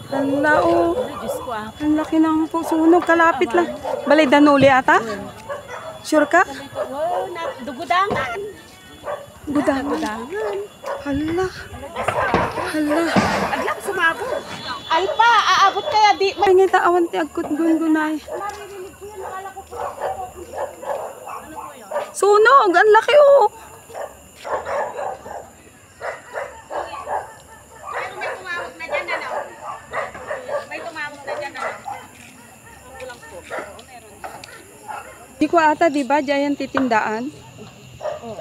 Hala, oh. Diyos ko ah. Ang laki ng sunog. Kalapit lang. Balay Danuli ata? Sure ka? Wow, dugudangan. Gudangan. Hala. Hala. Aglang sumabot. Alpa, aabot kaya di. Ay, ngay taawan ti agkot gungunay. Sunog. Ang laki, oh. May tumawag na dyan, ano? May tumawag na dyan, ano? Kulang po. Oo, meron. Di ko ata, di ba? Diyan titindaan. Oo.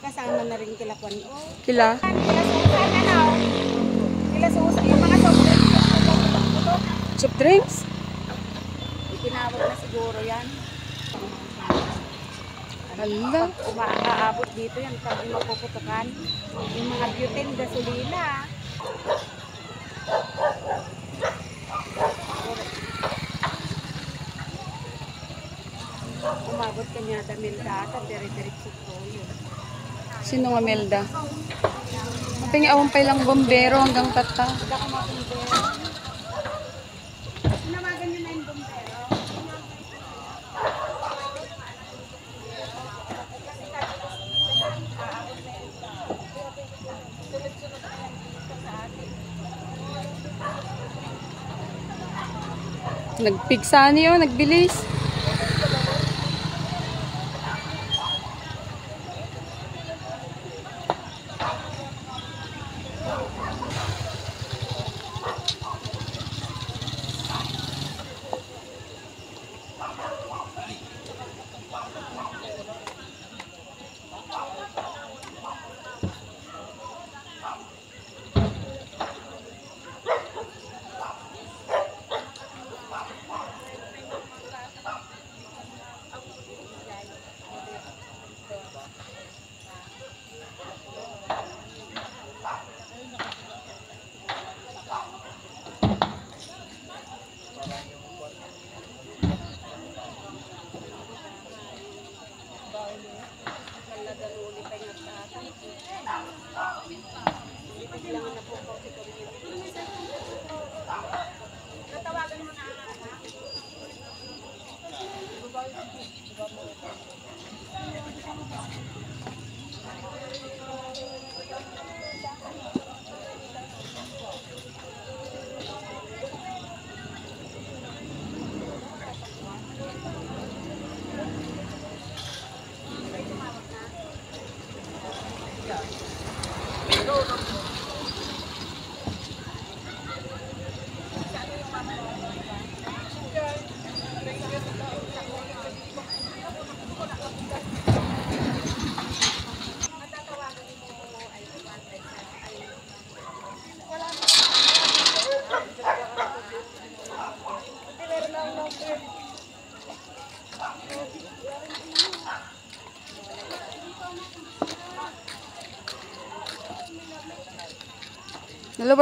Kasama na rin kila Kwan. Oh. Kila. Kila Susan, ano? Kila Susan, yung mga sobrang. Soft drinks? Itinawag na siguro yan. Hala. Umaabot dito yan pag mapuputukan. Yung mga butane, gasolina. Umabot ka niya damil data, dire-diretso po yun. Sino nga Melda? Mapingi awang pa ilang bombero hanggang tata. Hindi ako mabumbero. Sinawagan niyo na yung bombero. Nagpigsa niyo, nagbilis.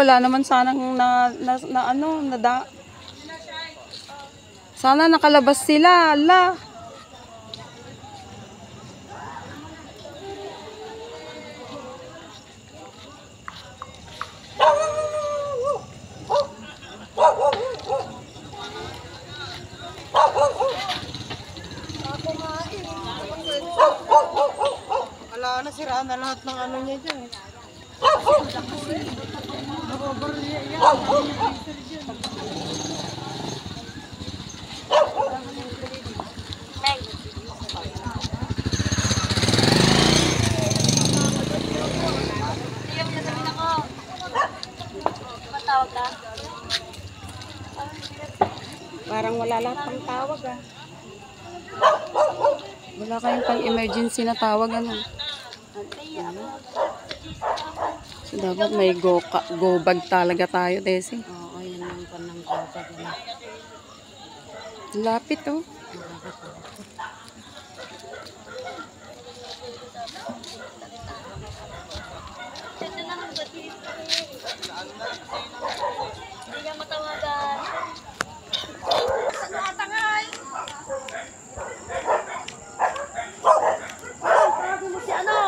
Wala naman sanang sana nakalabas sila, ala. Wala na, sira na lahat ng ano niya dyan. Parang wala lahat ng tawag ah. Wala kayong pang emergency na tawag ano. So dapat may go bag talaga tayo, Desi. Oo, yun ang panang tawag. Lapit oh. Hindi ka matawagan. Tangay! Sabi mo si ano?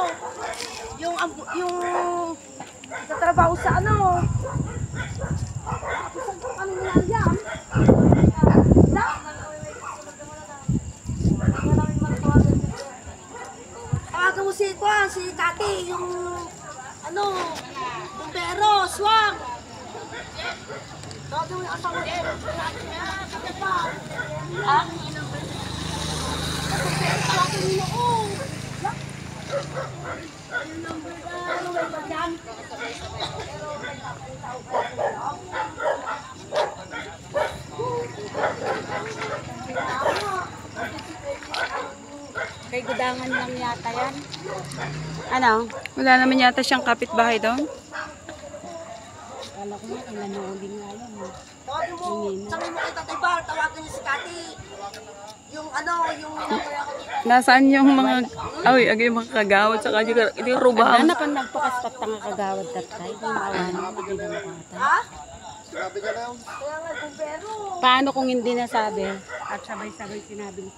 Yung nagtatrabaho sa ano? Tawagan mo si Tati, yung ano, bumbero, swang. Tawagan mo yung asawa ko. Ha? Tawagan mo na ako. Ano ba dyan? Kay gudangan lang yata yan. Ano? Wala naman yata siyang kapitbahay doon. Kala ko nga, kailan na uling nga yan. Tawagin mo, sabi mo kay Tatay Bar, tawagan niyo si Tati. Yung ano, yung... Nasaan yung mga... Ay, yung mga kagawad sa kanya. Hindi rubahan. Ano pang nagpakastat nga kagawad tatay? Hindi maawan ako, hindi na makata. Ha? Kaya nga, bumbero. Paano kung hindi nasabi? At sabay-sabay sinabi.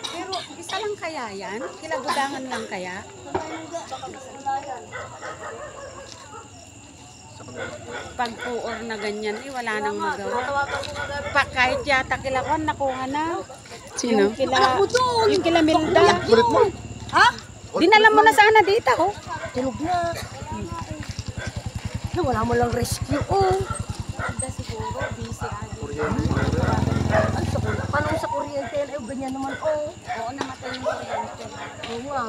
Pero isa lang kaya yan? Kilagudangan lang kaya? Pag puor na ganyan, wala nang magawa. Pa, kahit yata kilakuan, nakuha na. Sino? Yung kila Milda. Ha? Dinala mo na sana dito. Oh. Tulog na. Wala mo lang rescue, oh. Siguro, busy Paano sa kuryente yan? Ay, ganyan naman, oh. Oo, namatay yung kuryente. Oo nga.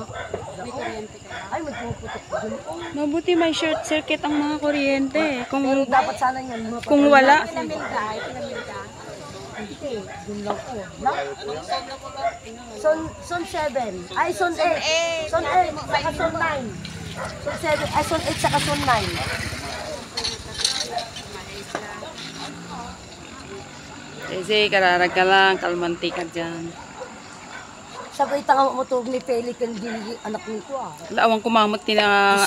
May kuryente kaya. Ay, magpuputok dun, oh. Mabuti may short circuit ang mga kuryente. Pero Kung dapat sana yan. kung wala, Kila Milda, ay kila Milda. Hindi, dun lang, oh. Son 7. Ay, Son 8. Son 8, saka Son 9. Son 7, ay, Son 8, saka Son 9. kasi kararag ka lang, kalmanti ka dyan. Sabay tanga mo to ni Pelican Gili, anak nito, ah. Lawang kumamot na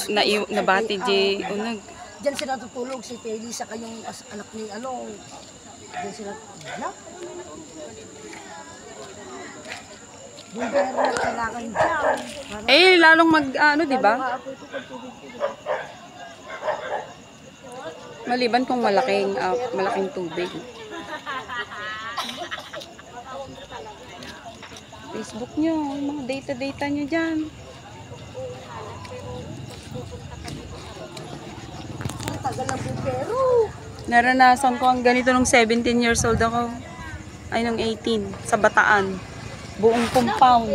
bati di unag. Diyan sila tutulog, si Peli, saka yung anak ni, ano. Diyan sila tutulog. Bumbero na kailangan dyan. Eh, lalong ano, di ba? Maliban kung malaking tubig. Facebook nyo, yung mga data nyo dyan. Ang tagal ng bumbero. Naranasan ko ang ganito nung 17 years old ako. Ay, nung 18, sa Bataan. Buong compound.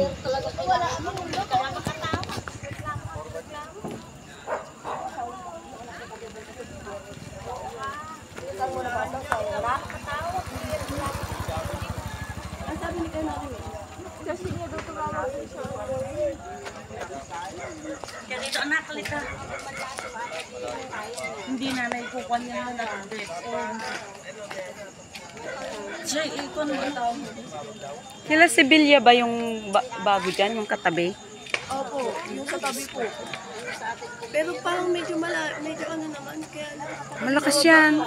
Ganito anak, kalita. Hindi na naikukuha niya na nag-break. Siya, ikon mo ito. Kila Sevilla ba yung bago dyan, yung katabi? Opo, yung sa tabi po. Pero parang medyo ano naman, kaya Malakas yan.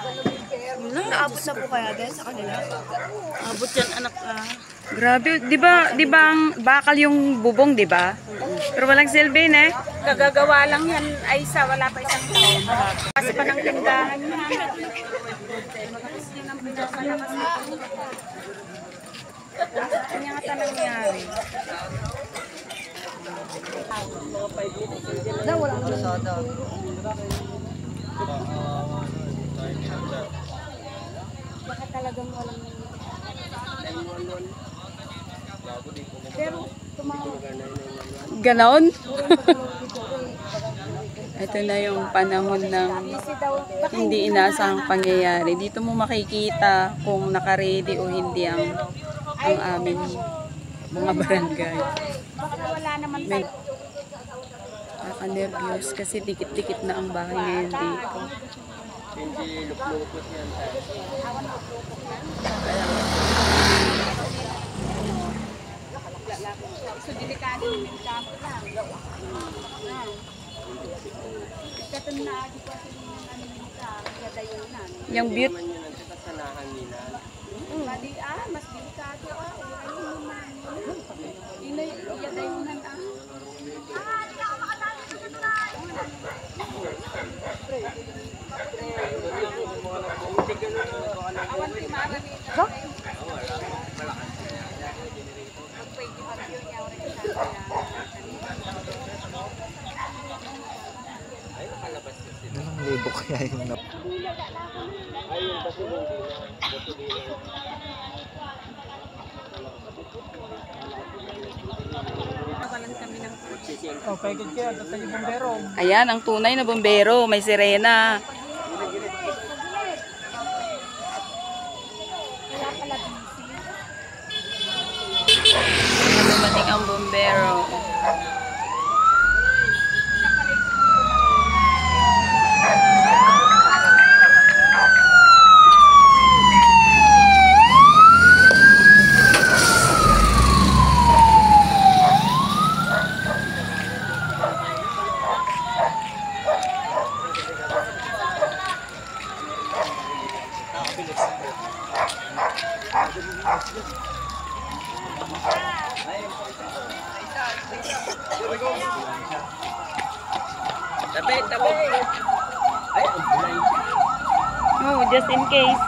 naabot na po kaya din sa kanila. Abot yan anak Grabe, 'di ba ang bakal yung bubong, 'di ba? Pero walang silbi eh. Kagagawa lang yan ay wala pa isang taon. Kasi pa ng tindahan niya. Kanya nga nangyari. Wala na. Baka talagang walang... Pero tumawag. Ganon? Ito na yung panahon ng Busy daw. Baka hindi inaasahang pangyayari. Dito mo makikita kung naka-ready o hindi ang aming mga barangay. baka wala naman May nervyos kasi dikit-dikit na ang bahay ngayon dito. So, delikado yung kampo lang. Katun na agi ko kasi yung ano nila, gadayunan. Yung beauty, Mali mas delikado ayun naman. Inay, gadayunan Awan si Mara ni Go. pwede mag-view niya oras sa kanila. Ilang libo kaya yung Nawalan kami ng Ayan, ang tunay na bombero. May sirena. Dumating ang bombero. Oh, just in case.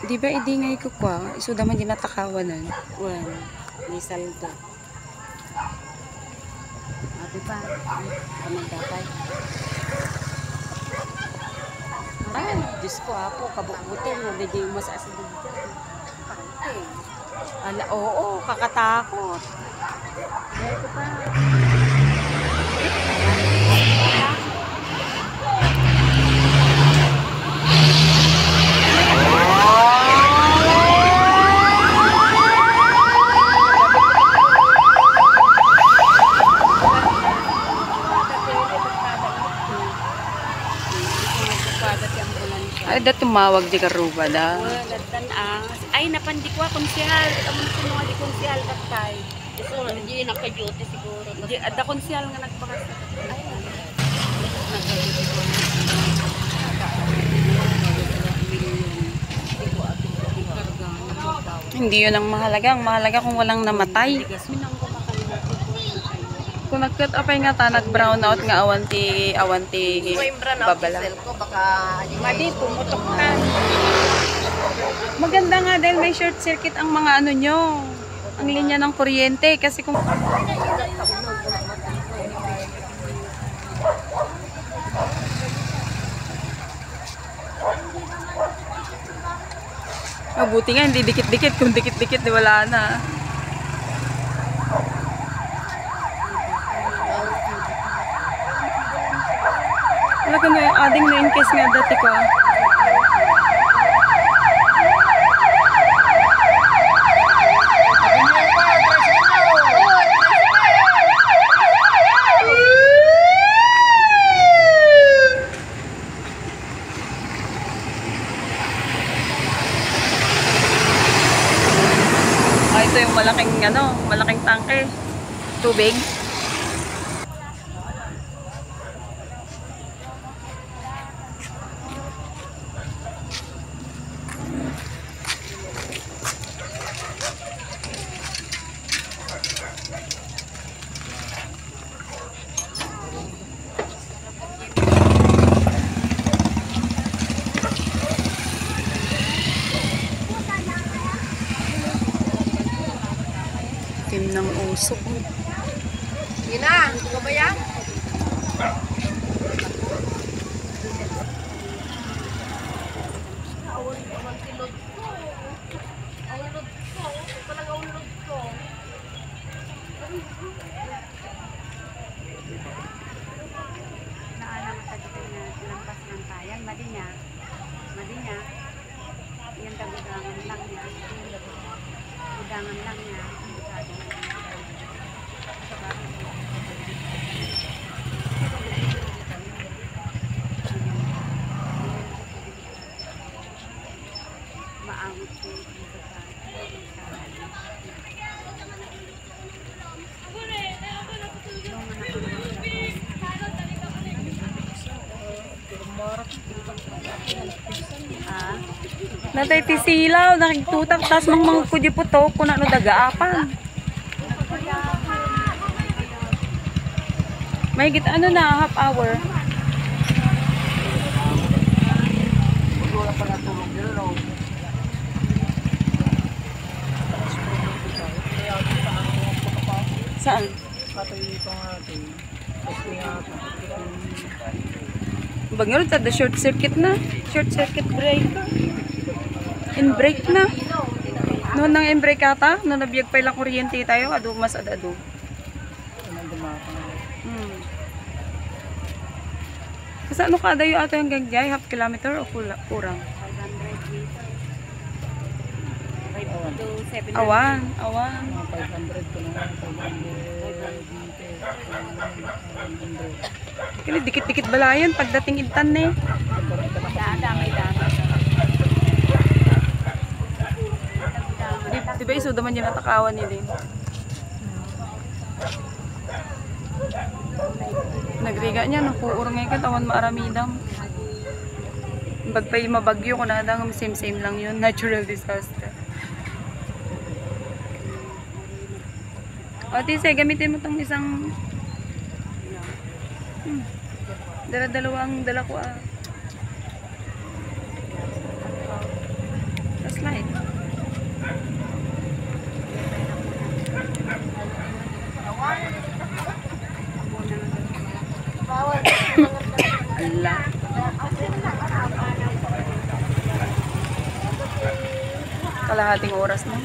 Di ba idingay ko kwa? Iso daman ginatakawanan. Wan, may saldo. Ate pa, kamang tatay. Ay, Diyos ko apo, kabukbutin mo, hindi yung masasa dito. Ala, oo, kakatakot. Ito pa. Ay, da tumawag di karuba da. Gatan ay napandi ko konsehal, amon ko mga di konsehal katay. Iso hindi naka-duty siguro. Di ada konsyal nga nagpakas. Hindi yun ang mahalaga. Ang mahalaga kung walang namatay. Kung nagkat apay nga ta nag-brown out nga awanti babala. ko baka Madi, pumutok ka. Maganda nga dahil may short circuit ang mga ano nyo. Ang linya ng kuryente kasi kung mabuti nga hindi dikit-dikit, kung dikit-dikit di wala na. Wala ka na ading na in case nga dati ko. Ito yung malaking tangke. Tubig. Tim ng usok. Yun na, hindi ko ba yan? Naalam sa dito na lampas ng tayan. Madi niya. Yan dagudangan lang niya. Gudangan lang niya. Sa bagay. Natay ti silaw, nakiktutak, tas mang kudyo po to, kung ano dagaapan. May git ano na, half hour. Saan? Bagay rin, short circuit na. Short circuit break. In break na. Noon nang in break ata, noon nabiyag pa ilang kuryente tayo, ado mas adado. Kasi ano kada yung ato yung gagyay, half kilometer o kurang? 5 to 7. Awan. 500 ko na. 500. Kaya dikit-dikit balayan pagdating intan na eh. Damay. Diba iso daman yung natakawan nila eh. Nagriga niya, napuur nga katawan maaramidam. Bagpay mabagyo ko na adang same lang yun, natural disaster. O tise, gamitin mo tong isang dala-dalawang dala ko ah. Tapos light. Ala. Kalahating oras na.